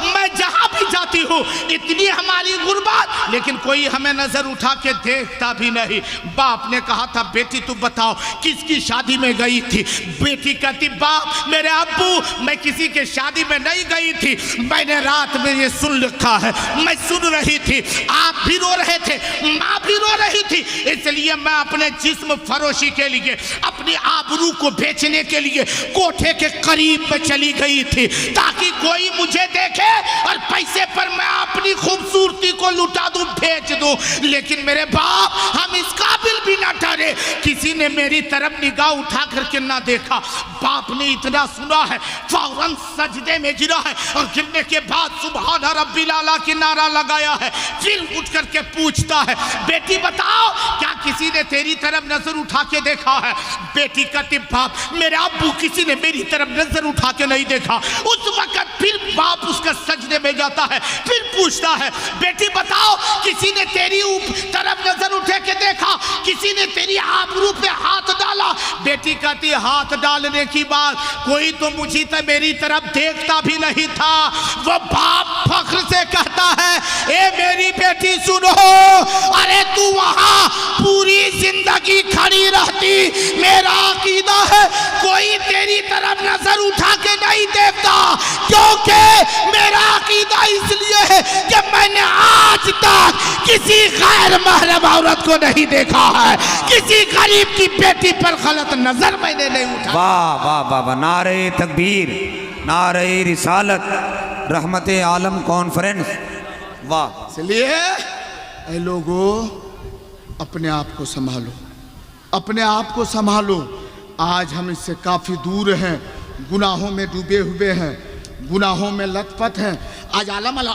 मैं जहां भी जाती हूँ इतनी हमारी गुर्बत, लेकिन कोई हमें नजर उठा के देखता भी नहीं। बाप ने कहा था बेटी तू बताओ किसकी शादी में गई थी? बेटी कहती बाप मेरे अब्बू मैं किसी के शादी में नहीं गई थी, मैंने रात में ये सुन रखा है, मैं सुन रही थी, आप भी रो रहे थे, माँ भी रो रही थी, इसलिए मैं अपने जिस्म फरोशी के लिए, अपनी आबरू को बेचने के लिए कोठे के करीब में चली गई थी ताकि कोई मुझे देखे और पैसे पर मैं अपनी खूबसूरती को लुटा दूं, बेच दूं, लेकिन मेरे बाप हम इस काबिल भी ना ठहरे, किसी ने मेरी तरफ निगाह उठा करके ना देखा। बाप ने इतना सुना है, फौरन सजदे में गिरा है और गिरने के बाद सुभान रब्बिल आला की नारा लगाया है। फिर उठ करके पूछता है, बेटी बताओ क्या किसी ने तेरी तरफ नजर उठा के देखा है? बेटी कहती, बाप मेरे अब्बू किसी ने मेरी तरफ नजर उठा के नहीं देखा। उस वक्त फिर बाप उसका सजदे में जाता है, फिर पूछता है, बेटी बताओ किसी ने तेरी तरफ नजर उठा के देखा? किसी ने तेरी आबरू पे हाथ डाला? बेटी कहती, हाथ डालने की बात, कोई तो मुझे तो मेरी तरफ देखता भी नहीं था। वो बाप फख्र से कहता है, ए मेरी बेटी सुनो, अरे तू वहां पूरी जिंदगी खड़ी रहती, मेरा अकीदा है कोई तेरी तरफ नजर उठा के नहीं देखता, क्योंकि मेरा अकीदा इसलिए है कि मैंने आज तक किसी गैर महरम औरत को नहीं देखा है, किसी गरीब की बेटी पर गलत नजर मैंने नहीं उठा। वाह वाह वाह वाह, नारे तकबीर, नारे रिसालत, रहमते आलम कॉन्फ्रेंस, वाह। इसलिए ऐ लोगों अपने आप को संभालो, अपने आप को संभालो। आज हम इससे काफ़ी दूर हैं, गुनाहों में डूबे हुए हैं, गुनाहों में लथपथ हैं। आज आलम अला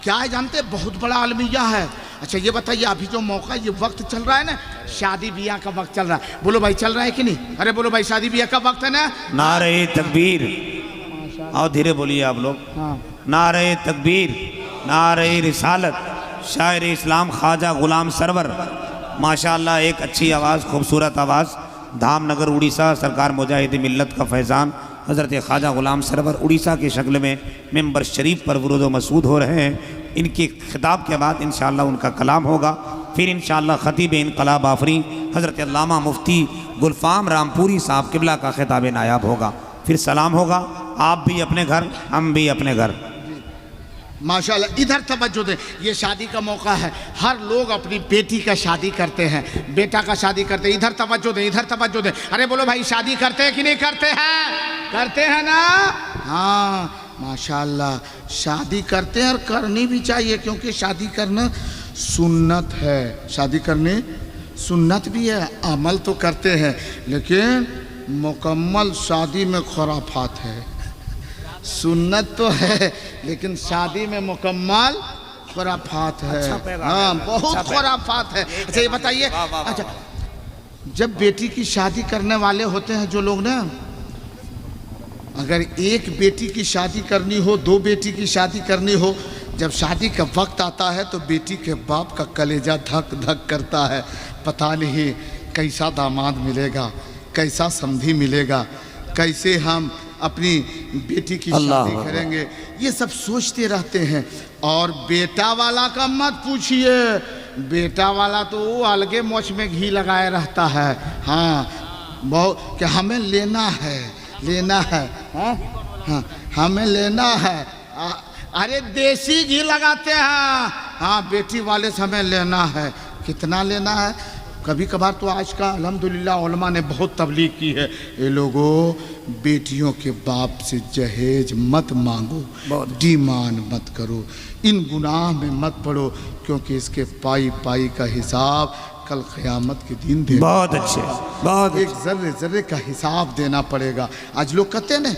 क्या है जानते, बहुत बड़ा अलमिया है। अच्छा ये बताइए, अभी जो मौका, ये वक्त चल रहा है ना, शादी ब्याह का वक्त चल रहा है, बोलो भाई चल रहा है कि नहीं? अरे बोलो भाई, शादी ब्याह का वक्त है ना। नारे तकबीर, और धीरे बोलिए आप लोग। हाँ। नारे तकबीर, नारे रिसालत, शायर इस्लाम ख्वाजा गुलाम सरवर, माशाअल्लाह एक अच्छी आवाज़, खूबसूरत आवाज़। धामनगर उड़ीसा, सरकार मुजाहिद मिल्लत का फैज़ान हज़रत ख्वाजा गुलाम सरवर उड़ीसा की शक्ल में मेंबर शरीफ पर वुरूद व मसूद हो रहे हैं। इनके खिताब के बाद इंशाअल्लाह उनका कलाम होगा, फिर इंशाअल्लाह ख़तीब इनकलाब आफरी हज़रत अल्लामा मुफ्ती गुलफ़ाम रामपुरी साहब किबला का खिताब नायाब होगा, फिर सलाम होगा। आप भी अपने घर, हम भी अपने घर। माशाल्लाह, इधर तवज्जो दें, ये शादी का मौका है, हर लोग अपनी बेटी का शादी करते हैं, बेटा का शादी करते हैं। इधर तवज्जो दें, इधर तवज्जो दें। अरे बोलो भाई, शादी करते हैं कि नहीं करते हैं? करते हैं ना? हाँ माशाल्लाह, शादी करते हैं और करनी भी चाहिए, क्योंकि शादी करना सुन्नत है। शादी करने सुन्नत भी है, अमल तो करते हैं, लेकिन मुकम्मल शादी में खुराफात है। सुन्नत तो है लेकिन शादी में मुकम्मल खुराफात है। हाँ बहुत खुराफात है। अच्छा ये बताइए, अच्छा जब बेटी की शादी करने वाले होते हैं जो लोग ना, अगर एक बेटी की शादी करनी हो, दो बेटी की शादी करनी हो, जब शादी का वक्त आता है तो बेटी के बाप का कलेजा धक धक करता है, पता नहीं कैसा दामाद मिलेगा, कैसा समधी मिलेगा, कैसे हम अपनी बेटी की शादी करेंगे, ये सब सोचते रहते हैं। और बेटा वाला का मत पूछिए, बेटा वाला तो वो अलगे मोछ में घी लगाए रहता है। हाँ बहुत, कि हमें लेना है, लेना है, हाँ हाँ हमें लेना है। अरे देसी घी लगाते हैं, हाँ बेटी वाले से हमें लेना है। कितना लेना है? कभी कभार तो आज का अल्हम्दुलिल्लाह उलमा ने बहुत तबलीग की है, ये लोगों बेटियों के बाप से जहेज मत मांगो, डिमांड मत करो, इन गुनाह में मत पड़ो, क्योंकि इसके पाई पाई का हिसाब कल क़यामत के दिन दे। बहुत अच्छे, बहुत एक जर्रे जर्रे का हिसाब देना पड़ेगा। आज लोग कहते हैं ना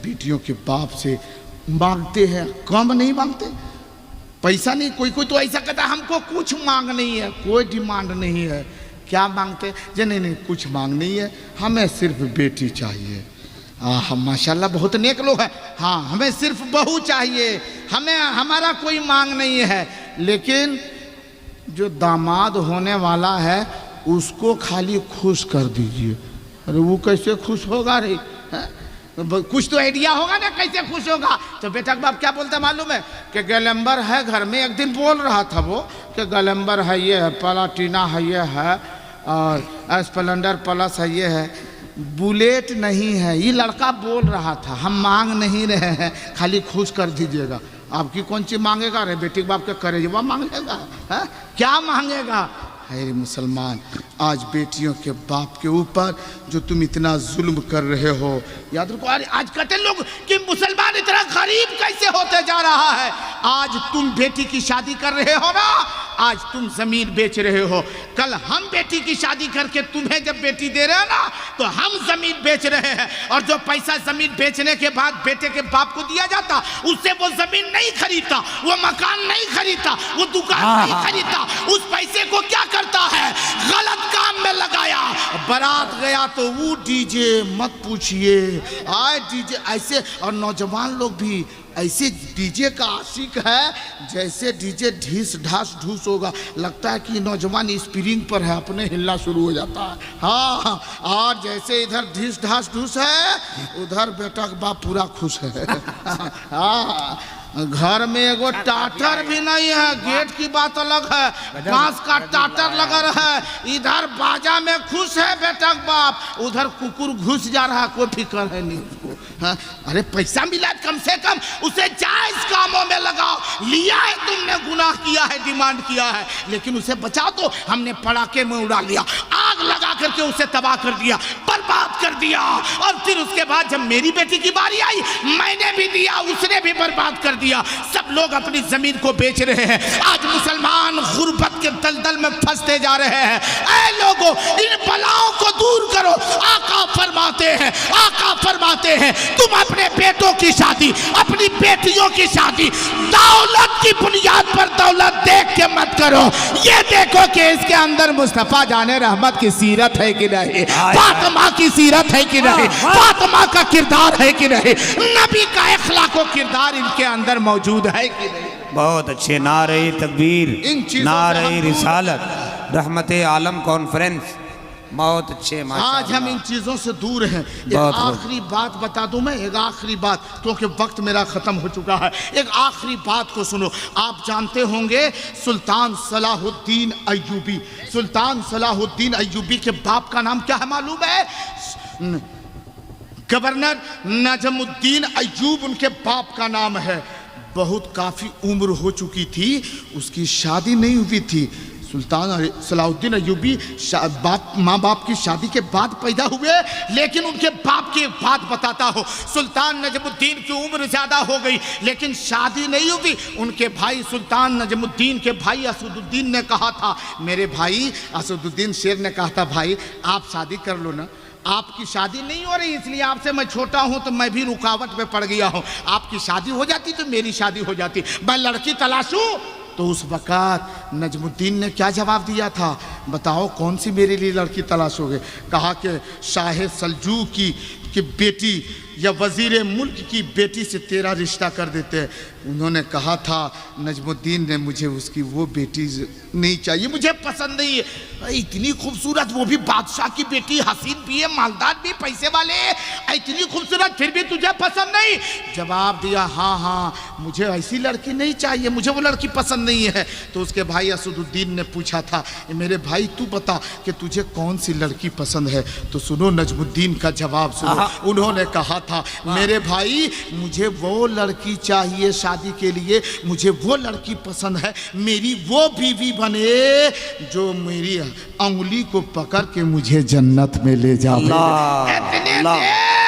बेटियों के बाप से मांगते हैं, कम नहीं मांगते, पैसा नहीं, कोई कोई तो ऐसा कहता है हमको कुछ मांग नहीं है, कोई डिमांड नहीं है। क्या मांगते? जे नहीं नहीं कुछ मांग नहीं है, हमें सिर्फ बेटी चाहिए। हम माशाल्लाह बहुत नेक लोग हैं, हाँ हमें सिर्फ बहू चाहिए, हमें हमारा कोई मांग नहीं है। लेकिन जो दामाद होने वाला है उसको खाली खुश कर दीजिए। अरे वो कैसे खुश होगा रे? कुछ तो आइडिया होगा ना कैसे खुश होगा। तो बेटा का बाप क्या बोलता मालूम है कि गलम्बर है घर में। एक दिन बोल रहा था वो कि गलम्बर है, ये है, प्लाटिना है, ये है, और स्प्लेंडर प्लस है, ये है, बुलेट नहीं है। ये लड़का बोल रहा था, हम मांग नहीं रहे हैं, खाली खुश कर दीजिएगा। आपकी कौन सी मांगेगा? रे बेटी बाप के करे जवाब मांगेगा है? क्या मांगेगा? है मुसलमान, आज बेटियों के बाप के ऊपर जो तुम इतना जुल्म कर रहे हो, याद रखो। आज कहते लोग कि मुसलमान इतना गरीब कैसे होते जा रहा है। आज तुम बेटी की शादी कर रहे हो ना, आज तुम जमीन बेच रहे हो। कल हम बेटी की शादी करके तुम्हें जब बेटी दे रहे हो ना, तो हम जमीन बेच रहे हैं। और जो पैसा जमीन बेचने के बाद बेटे के बाप को दिया जाता, उससे वो जमीन नहीं खरीदता, वो मकान नहीं खरीदता, वो दुकान नहीं खरीदता। उस पैसे को क्या करता है, गलत काम में लगाया। बारात गया तो वो डीजे मत पूछिए, आए डीजे ऐसे। और नौजवान लोग भी ऐसे डीजे का आशिक है, जैसे डीजे ढीस ढास ढूस होगा, लगता है कि नौजवान स्प्रिंग पर है, अपने हिलना शुरू हो जाता है। हाँ, और जैसे इधर ढीस ढास ढूस है, उधर बेटा का बाप पूरा खुश है। हाँ, घर में एगो टाटर भी नहीं है, गेट की बात अलग है, बांस का टाटर लगा है। इधर बाजा में खुश है बेटा का बाप, उधर कुकुर घुस जा रहा है, कोई फिक्र है नहीं उसको। हाँ, अरे पैसा मिला कम से कम उसे जायज कामों में लगाओ। लिया है तुमने, गुनाह किया है, डिमांड किया है, लेकिन उसे बचा दो। हमने पटाखे में उड़ा लिया, आग लगा करके उसे तबाह कर दिया, बर्बाद कर दिया। और फिर उसके बाद जब मेरी बेटी की बारी आई, मैंने भी दिया, उसने भी बर्बाद कर दिया। सब लोग अपनी जमीन को बेच रहे हैं। आज मुसलमान गुर्बत के दलदल में फंसते जा रहे हैं। ऐ लोगों, इन बलाओं को दूर करो। आका फरमाते हैं तुम अपने बेटों की शादी, अपनी बेटियों की शादी दौलत की बुनियाद पर दौलत देख के मत करो। ये देखो कि इसके अंदर मुस्तफा जाने रहमत की सीरत है कि नहीं, फातिमा की सीरत है कि नहीं, फातिमा का किरदार है कि नहीं, नबी का इखलाक और किरदार इनके अंदर मौजूद है कि नहीं। बहुत अच्छे। नारे तकबीर, नारे रिसालत, रहमत आलम कॉन्फ्रेंस, बहुत अच्छे। आज हम इन चीज़ों से दूर हैं। एक आखिरी बात बता दूं मैं, एक आखिरी बात, क्योंकि वक्त मेरा ख़त्म हो चुका है। एक आखिरी बात को सुनो। आप जानते होंगे सुल्तान सलाहुद्दीन अय्यूबी, सुल्तान सलाहुद्दीन अय्यूबी के बाप का नाम क्या है मालूम है? गवर्नर नजमुद्दीन अय्यूब उनके बाप का नाम है। बहुत काफ़ी उम्र हो चुकी थी, उसकी शादी नहीं हुई थी। सुल्तान सलाहुद्दीन अय्यूबी माँ बाप की शादी के बाद पैदा हुए, लेकिन उनके बाप की एक बात बताता हो। सुल्तान नजमुद्दीन की उम्र ज़्यादा हो गई, लेकिन शादी नहीं हुई। उनके भाई सुल्तान नजमुद्दीन के भाई असदुद्दीन ने कहा था, मेरे भाई असदुद्दीन शेर ने कहा था, भाई आप शादी कर लो ना। आपकी शादी नहीं हो रही, इसलिए आपसे मैं छोटा हूं तो मैं भी रुकावट में पड़ गया हूं। आपकी शादी हो जाती तो मेरी शादी हो जाती, मैं लड़की तलाशूं। तो उस वक़्त नजमुद्दीन ने क्या जवाब दिया था, बताओ कौन सी मेरे लिए लड़की तलाशोगे? कहा कि शाह सल्जूक की बेटी या वज़ीर मुल्क की बेटी से तेरा रिश्ता कर देते हैं। उन्होंने कहा था नजमुद्दीन ने, मुझे उसकी वो बेटी नहीं चाहिए, मुझे पसंद नहीं है। इतनी खूबसूरत, वो भी बादशाह की बेटी, हसीन भी है, मालदार भी, पैसे वाले, इतनी खूबसूरत, फिर भी तुझे पसंद नहीं? जवाब दिया, हाँ मुझे ऐसी लड़की नहीं चाहिए, मुझे वो लड़की पसंद नहीं है। तो उसके भाई असदुद्दीन ने पूछा था, मेरे भाई तू बता कि तुझे कौन सी लड़की पसंद है? तो सुनो नजमुद्दीन का जवाब सुनो। उन्होंने कहा था, मेरे भाई मुझे वो लड़की चाहिए शादी के लिए, मुझे वो लड़की पसंद है, मेरी वो बीवी बने जो मेरी अंगुली को पकड़ के मुझे जन्नत में ले जाए।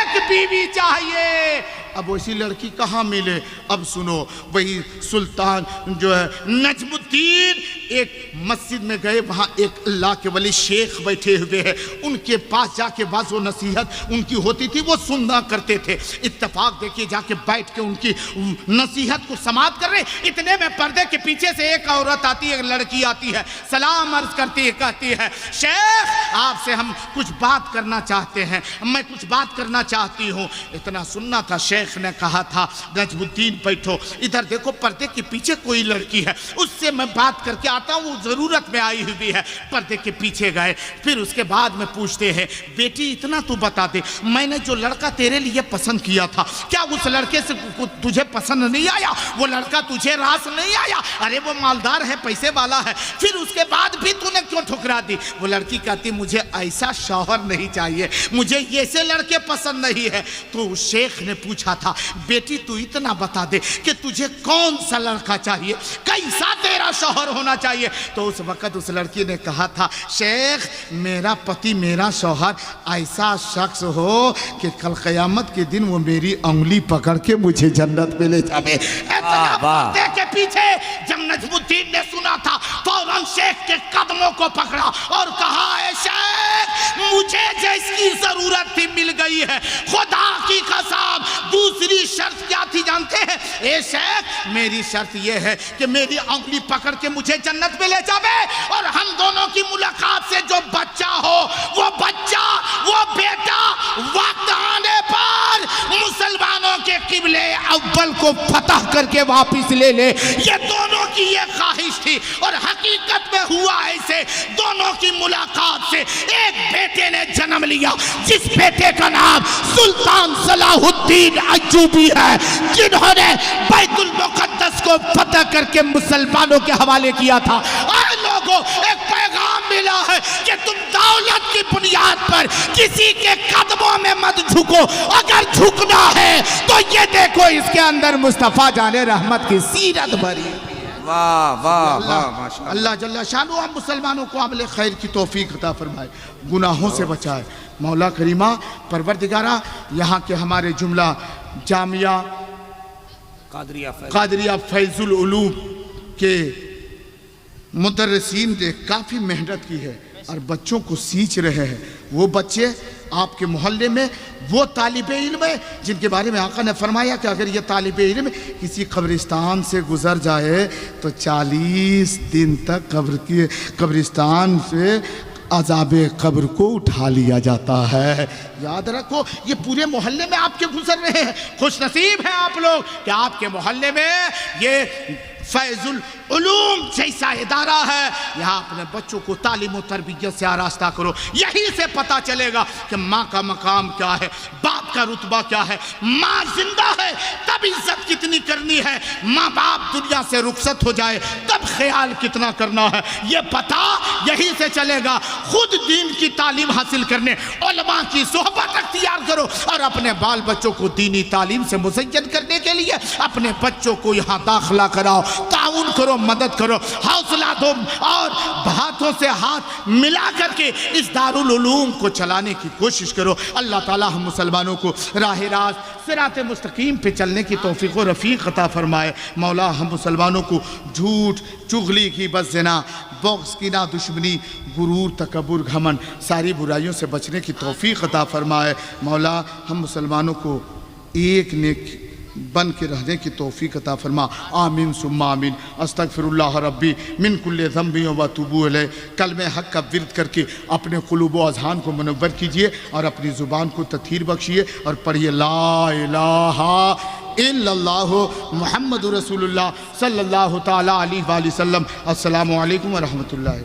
एक बीवी चाहिए। अब वैसी लड़की कहाँ मिले? अब सुनो, वही सुल्तान जो है नजमुद्दीन एक मस्जिद में गए, वहाँ एक अल्लाह के वली शेख बैठे हुए हैं। उनके पास जाके बस वो नसीहत उनकी होती थी, वो सुनना करते थे। इत्तेफाक देखिए, जाके बैठ के उनकी नसीहत को समाप्त कर रहे। इतने में पर्दे के पीछे से एक औरत आती है, एक लड़की आती है, सलाम अर्ज करती है, कहती है, शेख आपसे हम कुछ बात करना चाहते हैं, मैं कुछ बात करना चाहती हूँ। इतना सुनना था। शेख ने कहा था, नजमुद्दीन बैठो, इधर देखो पर्दे के पीछे कोई लड़की है, उससे मैं बात करके आता हूँ, वो जरूरत में आई हुई है। पर्दे के पीछे गए, फिर उसके बाद में पूछते हैं, बेटी इतना तू बता दे, मैंने जो लड़का तेरे लिए पसंद किया था, क्या उस लड़के से तुझे पसंद नहीं आया? वो लड़का तुझे रास नहीं आया? अरे वो मालदार है, पैसे वाला है, फिर उसके बाद भी तूने क्यों ठुकरा दी? वो लड़की कहती, मुझे ऐसा शौहर नहीं चाहिए, मुझे ऐसे लड़के पसंद नहीं है। तो उस शेख ने पूछा पूछा था, बेटी तू इतना बता दे कि तुझे कौन सा लड़का चाहिए, कैसा तेरा शौहर होना चाहिए। तो उस वक्त उस लड़की ने कहा था, शेख मेरा पति मेरा शौहर ऐसा शख्स हो कि कल क़यामत के दिन वो मेरी उंगली पकड़ के मुझे जन्नत में ले जावे। पर्दे के पीछे जब नजमुद्दीन ने सुना था फौरन शेख के कदमों को पकड़ा और कहा, ऐ शेख मुझे जिसकी जरूरत थी मिल गई है, खुदा की कसम। दूसरी शर्त क्या थी जानते हैं? ए शेख मेरी शर्त यह है कि मेरी उंगली पकड़ के मुझे जन्नत में ले जावे और हम दोनों की मुलाकात से जो बच्चा हो वो बच्चा वो बेटा वक्त आने पर मुसलमानों के किबले अव्वल को फतह करके वापस ले ले। ये दोनों की ये ख्वाहिश थी और हकीकत में हुआ ऐसे। दोनों की मुलाकात से एक बेटे ने जन्म लिया जिस बेटे का नाम सुल्तान सलाहुद्दीन अय्यूबी है, जिन्होंने बैतुल मुक़द्दस को फतह करके मुसलमानों के हवाले किया था। आए लोगों, एक पैगाम मिला है कि तुम दौलत की बुनियाद पर किसी के कदमों में मत झुको, अगर झुकना है तो ये देखो इसके अंदर मुस्तफ़ा जाने रहमत की सीरत भरी। वाह वाह वाह माशाअल्लाह। अल्लाह जल्ला शानु हम मुसलमानों को अमल खैर की तौफीक अता फरमाए, गुनाहों से बचाए। मौला करीमा परवरदिगारा यहाँ के हमारे जुमला जामिया कादरिया फैजुल उलूम के मुदर्रिसीन ने काफ़ी मेहनत की है और बच्चों को सींच रहे हैं। वो बच्चे आपके मोहल्ले में वो तालिबे इल्म है जिनके बारे में आका ने फरमाया कि अगर ये तालिबे इल्म किसी कब्रिस्तान से गुजर जाए तो 40 दिन तक कब्रिस्तान से अज़ाबे कब्र को उठा लिया जाता है। याद रखो, ये पूरे मोहल्ले में आपके गुजर रहे हैं। खुश नसीब हैं आप लोग कि आपके मोहल्ले में ये फैजुल उलूम जैसा इदारा है। यहाँ अपने बच्चों को तालीम और तरबियत से आरास्ता करो। यहीं से पता चलेगा कि माँ का मकाम क्या है, बाप का रुतबा क्या है। माँ जिंदा है तब इज्जत कितनी करनी है, माँ बाप दुनिया से रुखसत हो जाए तब ख्याल कितना करना है, ये पता यहीं से चलेगा। खुद दीन की तालीम हासिल करने उलमा की सोहबत अख्तियार करो और अपने बाल बच्चों को दीनी तालीम से मुज़य्यन करने के लिए अपने बच्चों को यहाँ दाखिला कराओ, ताउन करो, मदद करो, हौसला दो और हाथों से हाथ मिला करके इस दारुल उलूम को चलाने की कोशिश करो। अल्लाह ताला हम मुसलमानों को राह रास्त सिरात मुस्तकीम पे चलने की तौफीक व रफ़ीक अता फरमाए। मौला हम मुसलमानों को झूठ, चुगली की बज़ना, बग़्ज़ की ना दुश्मनी, गुरूर, तकब्बुर, घमंड सारी बुराइयों से बचने की तौफीक अता फरमाए। मौला हम मुसलमानों को एक नेक बन के रहने की तौफीक अता फरमा। आमीन सुम्मा आमीन। अस्तगफिरुल्लाह रब्बी मिन कुल्ले ज़ंबि व अतूबु अलैह। कलमे हक़ का विर्द करके अपने क़ुलूब व अज़हान को मुनव्वर कीजिए और अपनी ज़ुबान को तथहीर बख्शिए और पढ़िए ला इलाहा इल्लल्लाहु मुहम्मदुर रसूलुल्लाह सल्लल्लाहु तआला अलैहि वसल्लम। अस्सलामु अलैकुम व रहमतुल्लाहि।